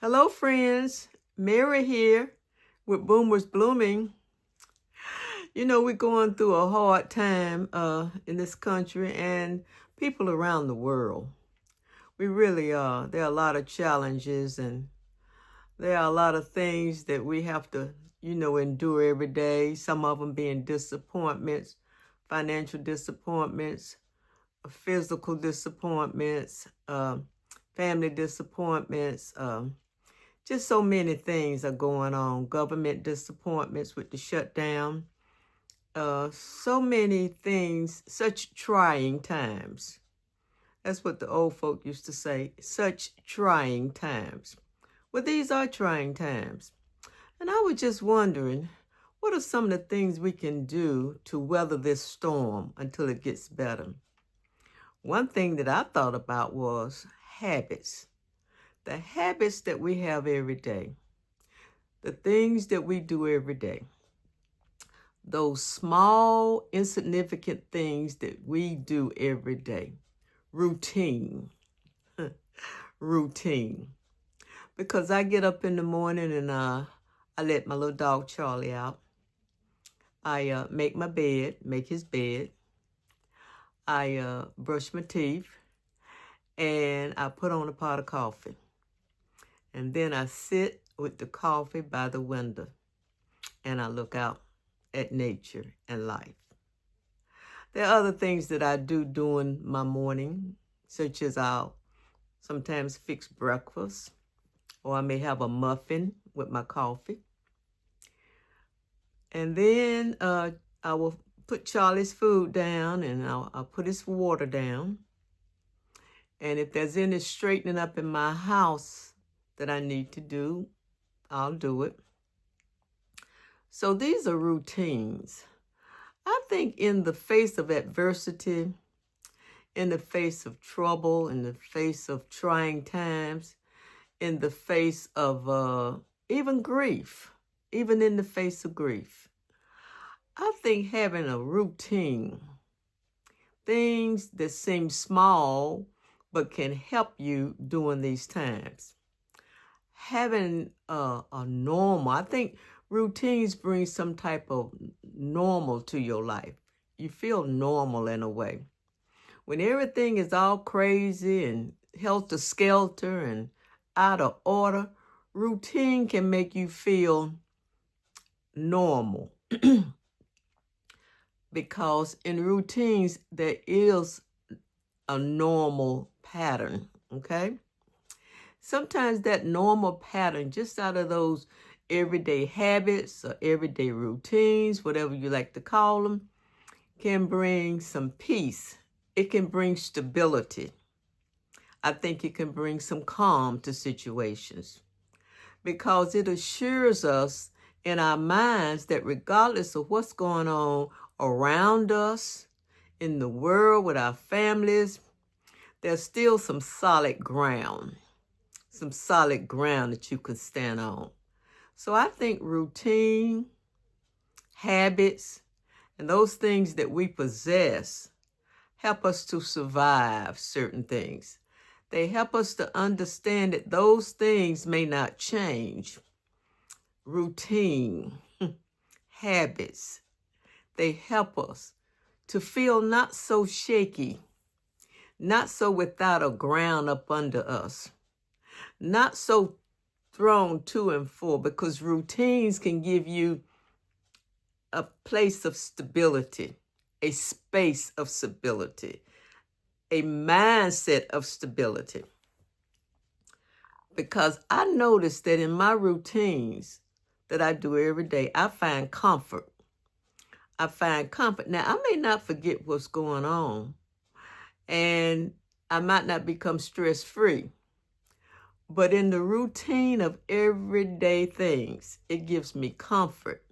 Hello, friends. Mary here with Boomers Blooming. We're going through a hard time in this country and people around the world. We really are. There are a lot of challenges and there are a lot of things that we have to, endure every day. Some of them being disappointments, financial disappointments, physical disappointments, family disappointments, just so many things are going on. Government disappointments with the shutdown. So many things, such trying times. That's what the old folk used to say, such trying times. Well, these are trying times. And I was just wondering, what are some of the things we can do to weather this storm until it gets better? One thing that I thought about was habits. The habits that we have every day. The things that we do every day, those small, insignificant things that we do every day, routine, routine. Because I get up in the morning and I let my little dog Charlie out. I make my bed, make his bed. I brush my teeth and I put on a pot of coffee. And then I sit with the coffee by the window and I look out at nature and life. There are other things that I do during my morning, such as I'll sometimes fix breakfast, or I may have a muffin with my coffee. And then I will put Charlie's food down and I'll put his water down. And if there's any straightening up in my house that I need to do, I'll do it. So these are routines. I think in the face of adversity, in the face of trouble, in the face of trying times, in the face of even grief, even in the face of grief, I think having a routine, things that seem small but can help you during these times. Having a normal, I think routines bring some type of normal to your life. You feel normal in a way. When everything is all crazy and helter-skelter and out of order, routine can make you feel normal. Because in routines, there is a normal pattern, okay? Sometimes that normal pattern, just out of those everyday habits or everyday routines, whatever you like to call them, can bring some peace. It can bring stability. I think it can bring some calm to situations because it assures us in our minds that regardless of what's going on around us, in the world, with our families, there's still some solid ground that you can stand on. So I think routine, habits, and those things that we possess help us to survive certain things. They help us to understand that those things may not change. Routine, habits, they help us to feel not so shaky, not so without a ground up under us, not so thrown to and fro, because routines can give you a place of stability, a space of stability, a mindset of stability. Because I noticed that in my routines that I do every day, I find comfort. I find comfort. Now, I may not forget what's going on, and I might not become stress-free. But in the routine of everyday things, it gives me comfort.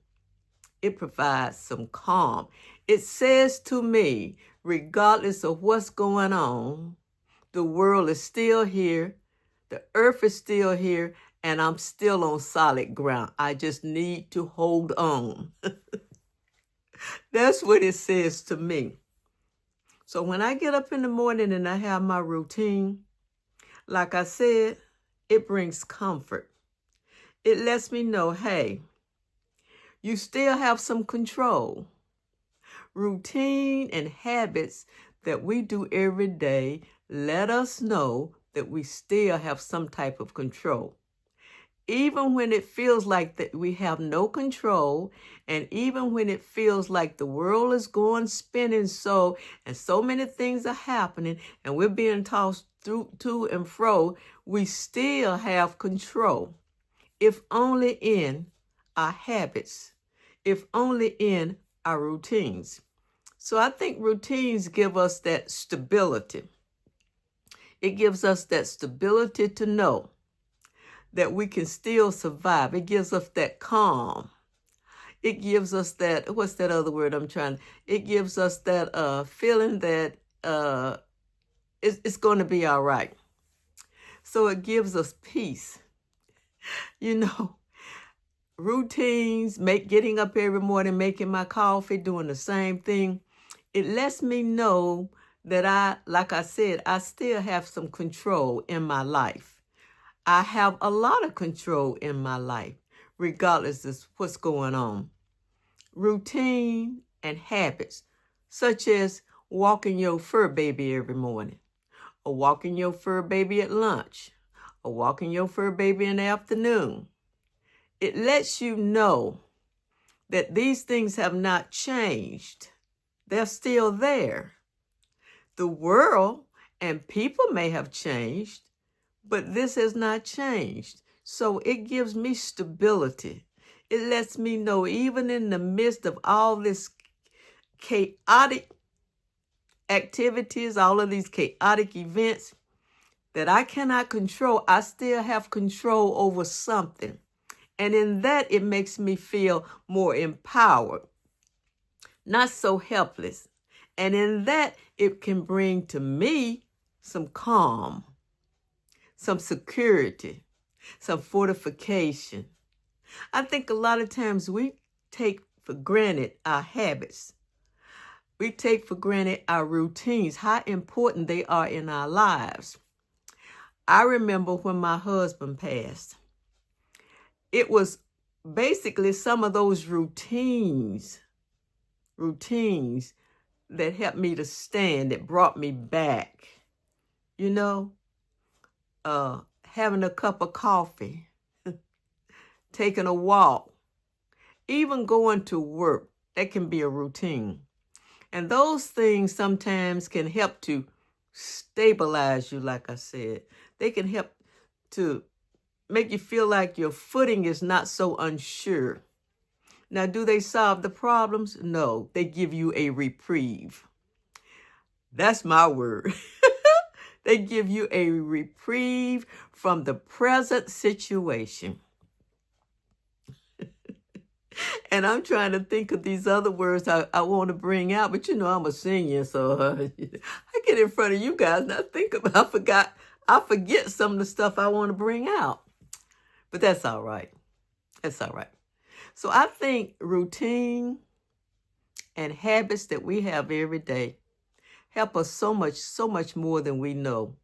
It provides some calm. It says to me, regardless of what's going on, the world is still here, the earth is still here, and I'm still on solid ground. I just need to hold on. That's what it says to me. So when I get up in the morning and I have my routine, like I said, It brings comfort. It lets me know, hey, you still have some control. Routine and habits that we do every day let us know that we still have some type of control. Even when it feels like that we have no control, and even when it feels like the world is going spinning and so many things are happening and we're being tossed through to and fro, we still have control. If only in our habits, if only in our routines. So I think routines give us that stability. It gives us that stability to know that we can still survive. It gives us that calm. It gives us that, what's that other word it gives us that feeling that it's going to be all right. So it gives us peace. You know, routines, getting up every morning, making my coffee, doing the same thing. It lets me know that like I said, I still have some control in my life. I have a lot of control in my life, regardless of what's going on. Routine and habits, such as walking your fur baby every morning, or walking your fur baby at lunch, or walking your fur baby in the afternoon. It lets you know that these things have not changed. They're still there. The world and people may have changed, but this has not changed. So it gives me stability. It lets me know, even in the midst of all this chaotic activities, all of these chaotic events that I cannot control, I still have control over something. And in that, it makes me feel more empowered, not so helpless. And in that, it can bring to me some calm, some security, some fortification. I think a lot of times we take for granted our habits. We take for granted our routines, how important they are in our lives. I remember when my husband passed. It was basically some of those routines that helped me to stand, that brought me back. You know, having a cup of coffee, taking a walk, even going to work, that can be a routine. And those things sometimes can help to stabilize you, like I said. They can help to make you feel like your footing is not so unsure. Now, do they solve the problems? No, they give you a reprieve. That's my word. They give you a reprieve from the present situation. And I'm trying to think of these other words I want to bring out, but I'm a senior, so I get in front of you guys and I forget some of the stuff I want to bring out. But that's all right. That's all right. So I think routine and habits that we have every day help us so much more than we know,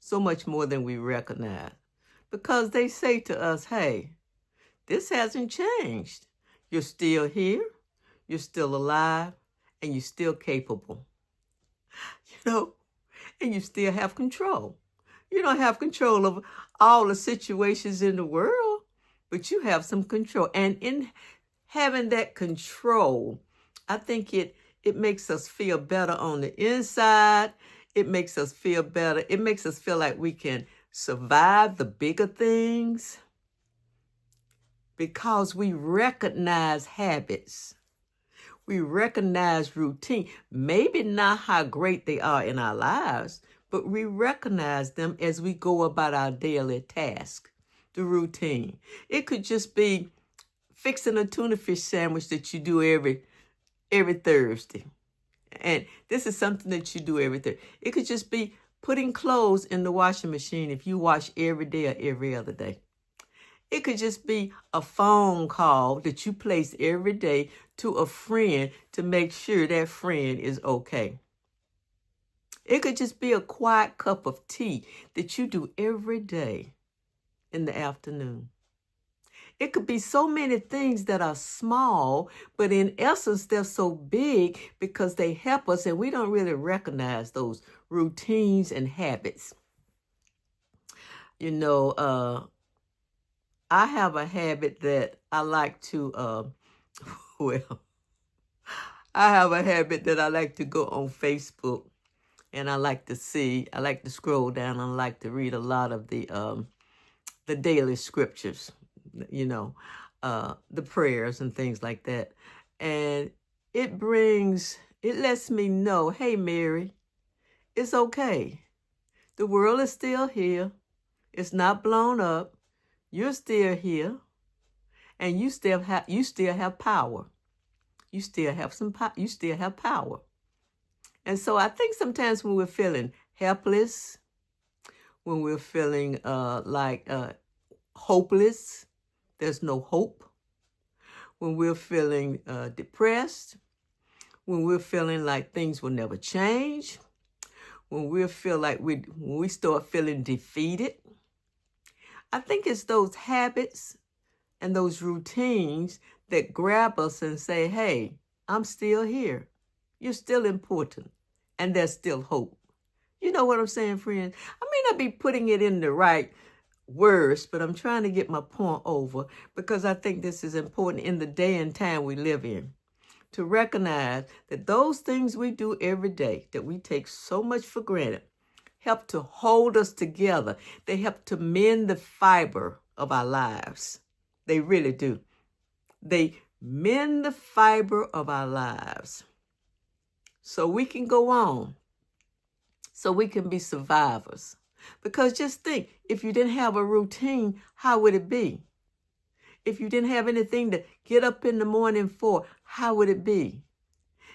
so much more than we recognize. Because they say to us, hey, this hasn't changed. You're still here, you're still alive, and you're still capable. And you still have control. You don't have control of all the situations in the world, but you have some control. And in having that control, I think it makes us feel better on the inside. It makes us feel better. It makes us feel like we can survive the bigger things because we recognize habits. We recognize routine. Maybe not how great they are in our lives, but we recognize them as we go about our daily task, the routine. It could just be fixing a tuna fish sandwich that you do every Thursday. And this is something that you do every Thursday. It could just be putting clothes in the washing machine if you wash every day or every other day. It could just be a phone call that you place every day to a friend to make sure that friend is okay. It could just be a quiet cup of tea that you do every day. in the afternoon. It could be so many things that are small, but in essence, they're so big because they help us and we don't really recognize those routines and habits. You know, I have a habit that I like to, well, I have a habit that I like to go on Facebook and I like to scroll down and I like to read a lot of the daily scriptures, you know, the prayers and things like that. And it lets me know, hey, Mary, it's okay. The world is still here. It's not blown up. You're still here. And you still have power. You still have power. And so I think sometimes when we're feeling helpless, when we're feeling hopeless, there's no hope. When we're feeling depressed, when we're feeling like things will never change, when we start feeling defeated, I think it's those habits and those routines that grab us and say, hey, I'm still here. You're still important. And there's still hope. You know what I'm saying, friends? I may not be putting it in the right words, but I'm trying to get my point over because I think this is important in the day and time we live in. To recognize that those things we do every day that we take so much for granted help to hold us together. They help to mend the fiber of our lives. They really do. They mend the fiber of our lives so we can go on, so we can be survivors. Because just think, if you didn't have a routine, how would it be? If you didn't have anything to get up in the morning for, how would it be?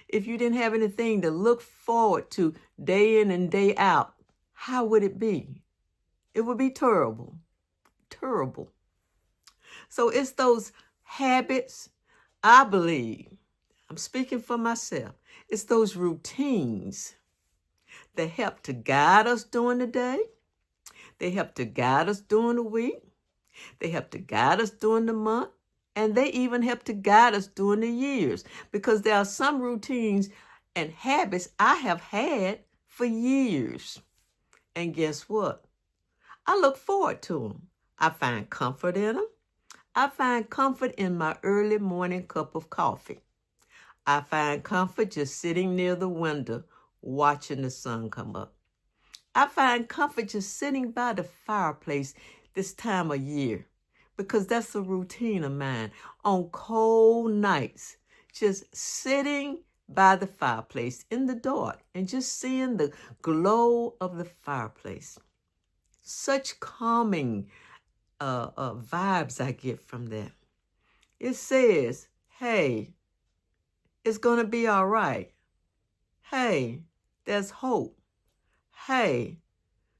If you didn't have anything to look forward to day in and day out, how would it be? It would be terrible, terrible. So it's those habits, I believe, I'm speaking for myself, it's those routines that help to guide us during the day. They help to guide us during the week. They help to guide us during the month. And they even help to guide us during the years. Because there are some routines and habits I have had for years. And guess what? I look forward to them. I find comfort in them. I find comfort in my early morning cup of coffee. I find comfort just sitting near the window watching the sun come up. I find comfort just sitting by the fireplace this time of year because that's a routine of mine. On cold nights, just sitting by the fireplace in the dark and just seeing the glow of the fireplace. Such calming vibes I get from that. It says, hey, it's going to be all right. Hey, there's hope. Hey,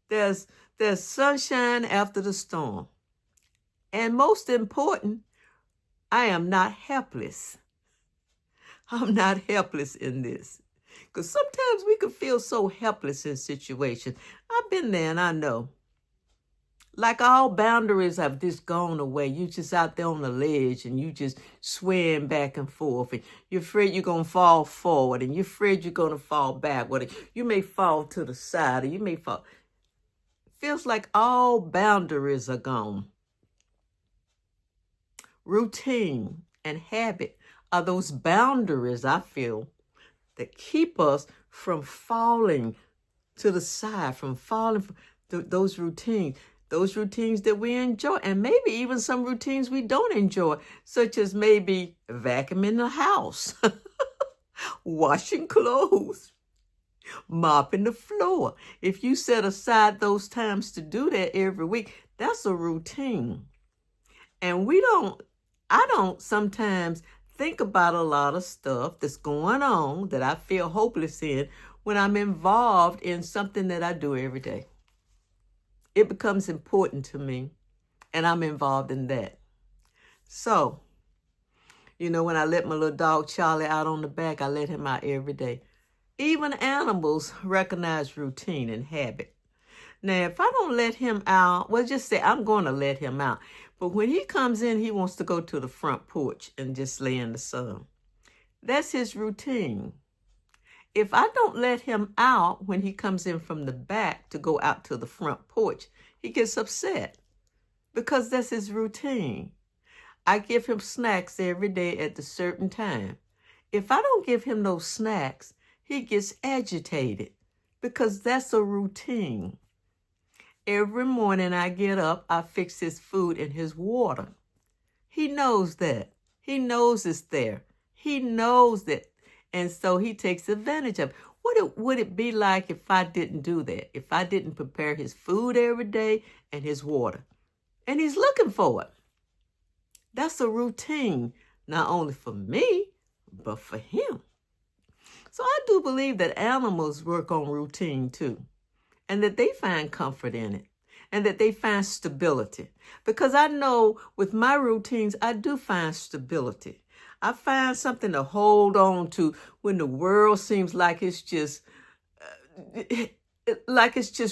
there's sunshine after the storm. And most important, I am not helpless. I'm not helpless in this. Because sometimes we can feel so helpless in situations. I've been there and I know. Like all boundaries have just gone away. You just out there on the ledge and you just swaying back and forth. And you're afraid you're going to fall forward and you're afraid you're going to fall backward. You may fall to the side or you may fall. Feels like all boundaries are gone. Routine and habit are those boundaries, I feel, that keep us from falling to the side, from falling from those routines that we enjoy, and maybe even some routines we don't enjoy, such as maybe vacuuming the house, washing clothes, mopping the floor. If you set aside those times to do that every week, that's a routine. And I don't sometimes think about a lot of stuff that's going on that I feel hopeless in when I'm involved in something that I do every day. It becomes important to me, and I'm involved in that. So, when I let my little dog Charlie out on the back, I let him out every day. Even animals recognize routine and habit. Now, if I don't let him out, well, just say I'm going to let him out. But when he comes in, he wants to go to the front porch and just lay in the sun. That's his routine. If I don't let him out when he comes in from the back to go out to the front porch, he gets upset because that's his routine. I give him snacks every day at a certain time. If I don't give him those snacks, he gets agitated because that's a routine. Every morning I get up, I fix his food and his water. He knows that. He knows it's there. He knows that. And so he takes advantage of it. What would it be like if I didn't do that? If I didn't prepare his food every day and his water? And he's looking for it. That's a routine, not only for me, but for him. So I do believe that animals work on routine too, and that they find comfort in it, and that they find stability. Because I know with my routines, I do find stability. I find something to hold on to when the world seems like it's just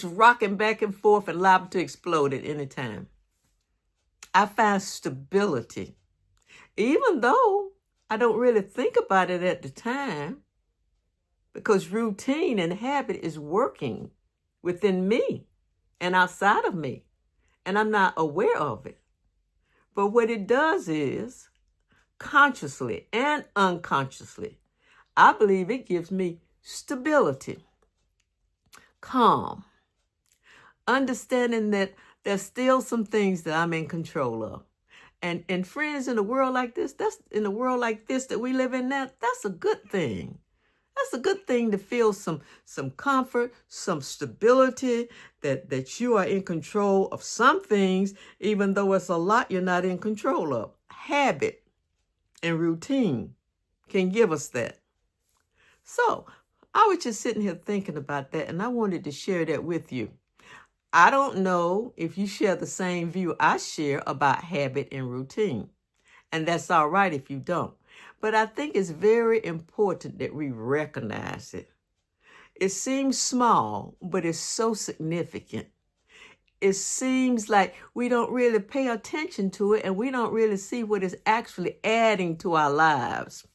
rocking back and forth and liable to explode at any time. I find stability, even though I don't really think about it at the time, because routine and habit is working within me and outside of me, and I'm not aware of it. But what it does is, consciously and unconsciously, I believe it gives me stability, calm, understanding that there's still some things that I'm in control of. And friends, in a world like this, that we live in now, that's a good thing. That's a good thing to feel some comfort, some stability, that you are in control of some things, even though it's a lot you're not in control of. Habit and routine can give us that. So I was just sitting here thinking about that, and I wanted to share that with you. I don't know if you share the same view I share about habit and routine, and that's all right if you don't. But I think it's very important that we recognize it. It seems small, but it's so significant. It seems like we don't really pay attention to it, and we don't really see what it's actually adding to our lives,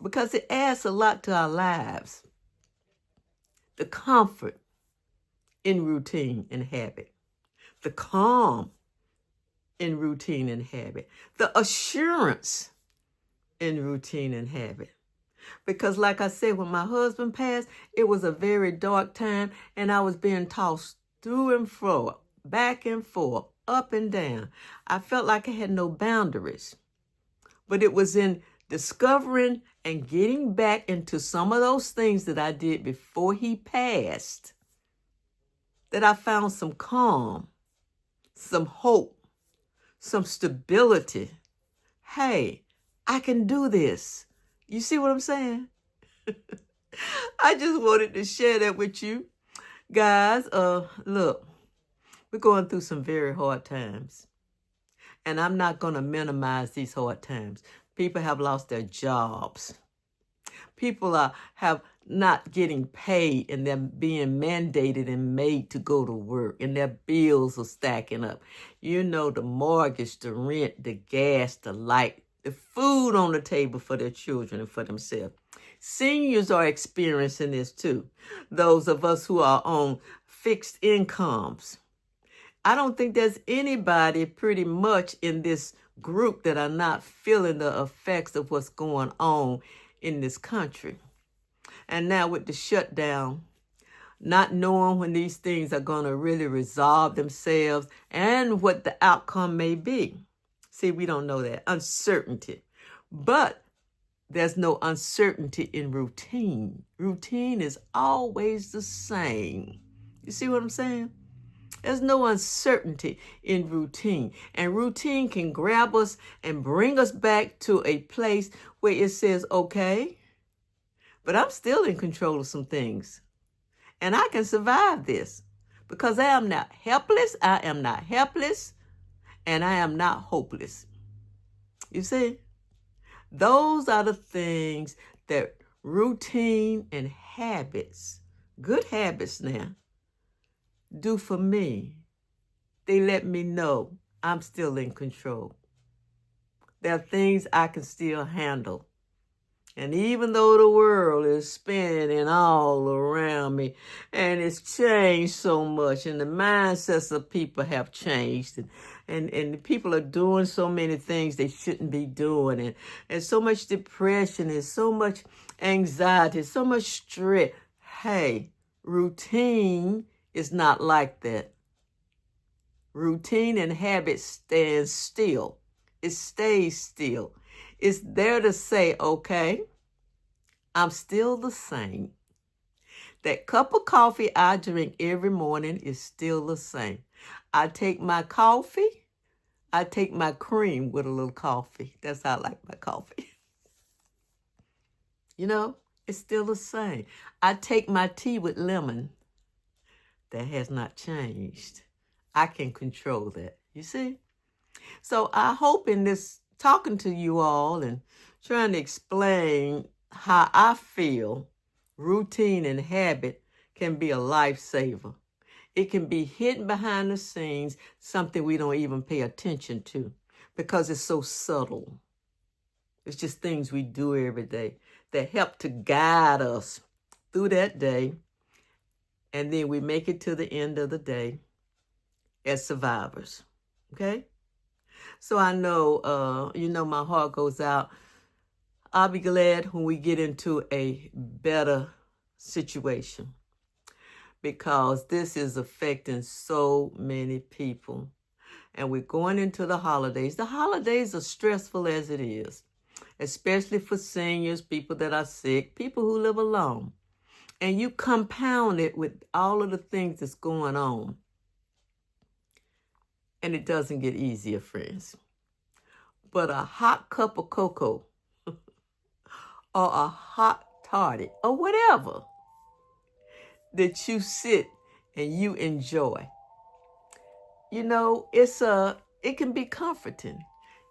because it adds a lot to our lives. The comfort in routine and habit, the calm in routine and habit, the assurance in routine and habit. Because like I said, when my husband passed, it was a very dark time, and I was being tossed through and fro, back and forth, up and down. I felt like I had no boundaries. But it was in discovering and getting back into some of those things that I did before he passed that I found some calm, some hope, some stability. Hey, I can do this. You see what I'm saying? I just wanted to share that with you. Guys, look, we're going through some very hard times. And I'm not going to minimize these hard times. People have lost their jobs. People have not getting paid, and they're being mandated and made to go to work, and their bills are stacking up. You know, the mortgage, the rent, the gas, the light, the food on the table for their children and for themselves. Seniors are experiencing this too. Those of us who are on fixed incomes. I don't think there's anybody pretty much in this group that are not feeling the effects of what's going on in this country. And now with the shutdown, not knowing when these things are going to really resolve themselves and what the outcome may be. See, we don't know that. Uncertainty. But there's no uncertainty in routine. Routine is always the same. You see what I'm saying? There's no uncertainty in routine. And routine can grab us and bring us back to a place where it says, okay, but I'm still in control of some things. And I can survive this because I am not helpless. I am not helpless. And I am not hopeless. You see? Those are the things that routine and habits, good habits now, do for me. They let me know I'm still in control. There are things I can still handle. And even though the world is spinning all around me and it's changed so much and the mindsets of people have changed and people are doing so many things they shouldn't be doing and so much depression and so much anxiety, so much stress. Hey, routine is not like that. Routine and habit stands still. It stays still. It's there to say, okay, I'm still the same. That cup of coffee I drink every morning is still the same. I take my coffee, I take my cream with a little coffee. That's how I like my coffee. You know, it's still the same. I take my tea with lemon. That has not changed. I can control that. You see? So I hope in this talking to you all and trying to explain how I feel, routine and habit can be a lifesaver. It can be hidden behind the scenes, something we don't even pay attention to because it's so subtle. It's just things we do every day that help to guide us through that day. And then we make it to the end of the day as survivors. Okay? So I know, my heart goes out. I'll be glad when we get into a better situation because this is affecting so many people. And we're going into the holidays. The holidays are stressful as it is, especially for seniors, people that are sick, people who live alone. And you compound it with all of the things that's going on. And it doesn't get easier, friends. But a hot cup of cocoa or a hot toddy or whatever that you sit and you enjoy, it can be comforting,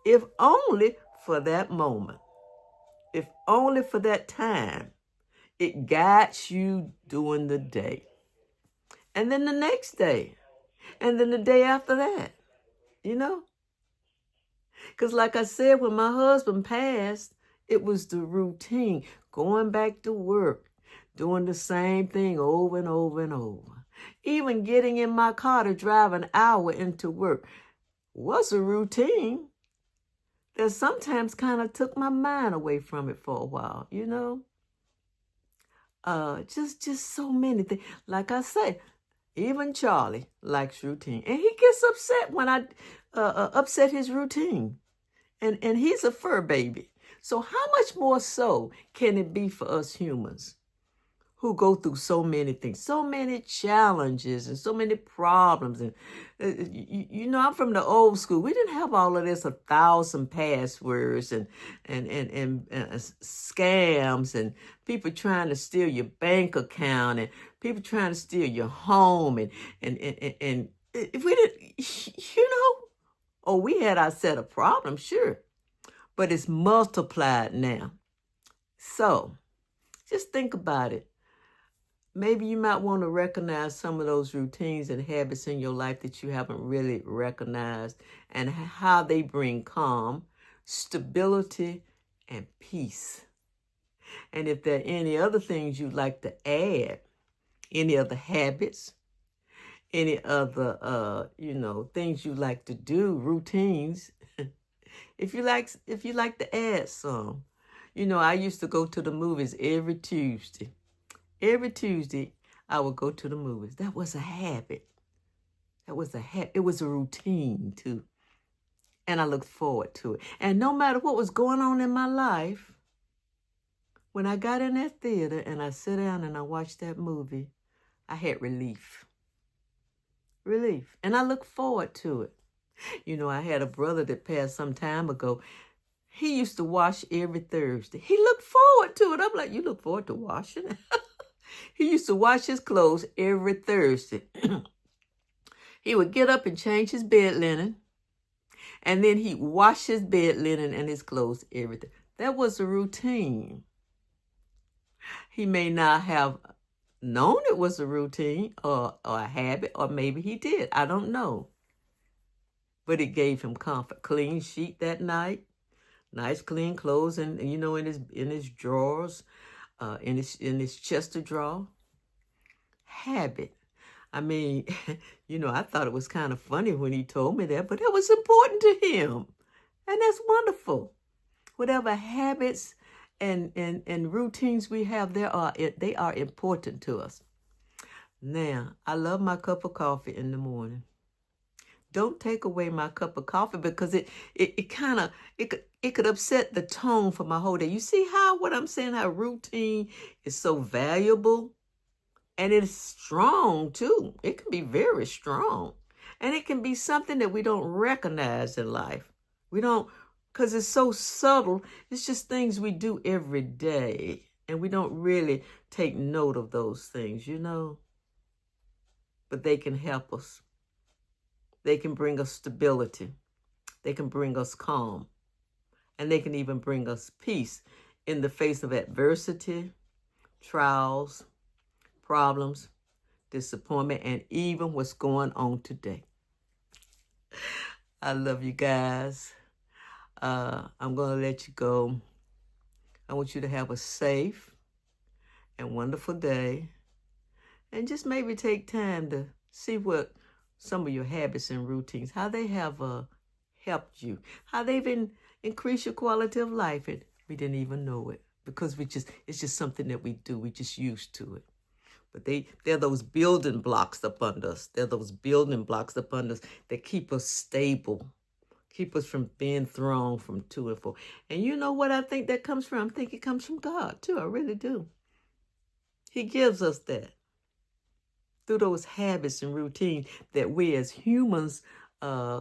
if only for that moment, if only for that time. It guides you during the day. And then the next day. And then the day after that. Because like I said, when my husband passed, it was the routine. Going back to work. Doing the same thing over and over and over. Even getting in my car to drive an hour into work was a routine that sometimes kind of took my mind away from it for a while, Just so many things. Like I say, even Charlie likes routine. And he gets upset when I upset his routine. And he's a fur baby. So how much more so can it be for us humans who go through so many things, so many challenges and so many problems? And, I'm from the old school. We didn't have all of this 1,000 passwords and scams and people trying to steal your bank account and people trying to steal your home. And if we didn't, we had our set of problems, sure. But it's multiplied now. So just think about it. Maybe you might want to recognize some of those routines and habits in your life that you haven't really recognized and how they bring calm, stability, and peace. And if there are any other things you'd like to add, any other habits, any other, things you like to do, routines, if you like to add some. I used to go to the movies every Tuesday. Every Tuesday, I would go to the movies. That was a habit. It was a routine, too. And I looked forward to it. And no matter what was going on in my life, when I got in that theater and I sat down and I watched that movie, I had relief. Relief. And I looked forward to it. I had a brother that passed some time ago. He used to wash every Thursday. He looked forward to it. I'm like, you look forward to washing? He used to wash his clothes every Thursday. He would get up and change his bed linen. And then he'd wash his bed linen and his clothes every day. That was a routine. He may not have known it was a routine or a habit, or maybe he did. I don't know. But it gave him comfort. Clean sheet that night, nice clean clothes, and you know, in his drawers, in his chest of drawer. Habit. I mean, you know, I thought it was kind of funny when he told me that, but it was important to him. And that's wonderful. Whatever habits and routines we have, they are important to us. Now, I love my cup of coffee in the morning. Don't take away my cup of coffee, because it kind of it could upset the tone for my whole day. You see what I'm saying, how routine is so valuable, and it's strong too. It can be very strong, and it can be something that we don't recognize in life. We don't, because it's so subtle. It's just things we do every day, and we don't really take note of those things, you know. But they can help us. They can bring us stability. They can bring us calm. And they can even bring us peace in the face of adversity, trials, problems, disappointment, and even what's going on today. I love you guys. I'm going to let you go. I want you to have a safe and wonderful day. And just maybe take time to see what some of your habits and routines, how they have helped you, how they've increased your quality of life. And we didn't even know it, because it's just something that we do. We just used to it. But they're those building blocks up under us. They're those building blocks up under us that keep us stable, keep us from being thrown from to and fro. And you know what I think that comes from? I think it comes from God too. I really do. He gives us that through those habits and routines that we as humans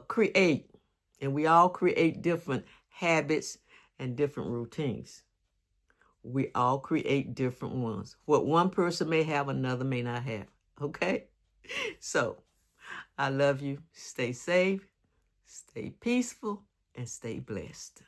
create. And we all create different habits and different routines. We all create different ones. What one person may have, another may not have. Okay? So, I love you. Stay safe, stay peaceful, and stay blessed.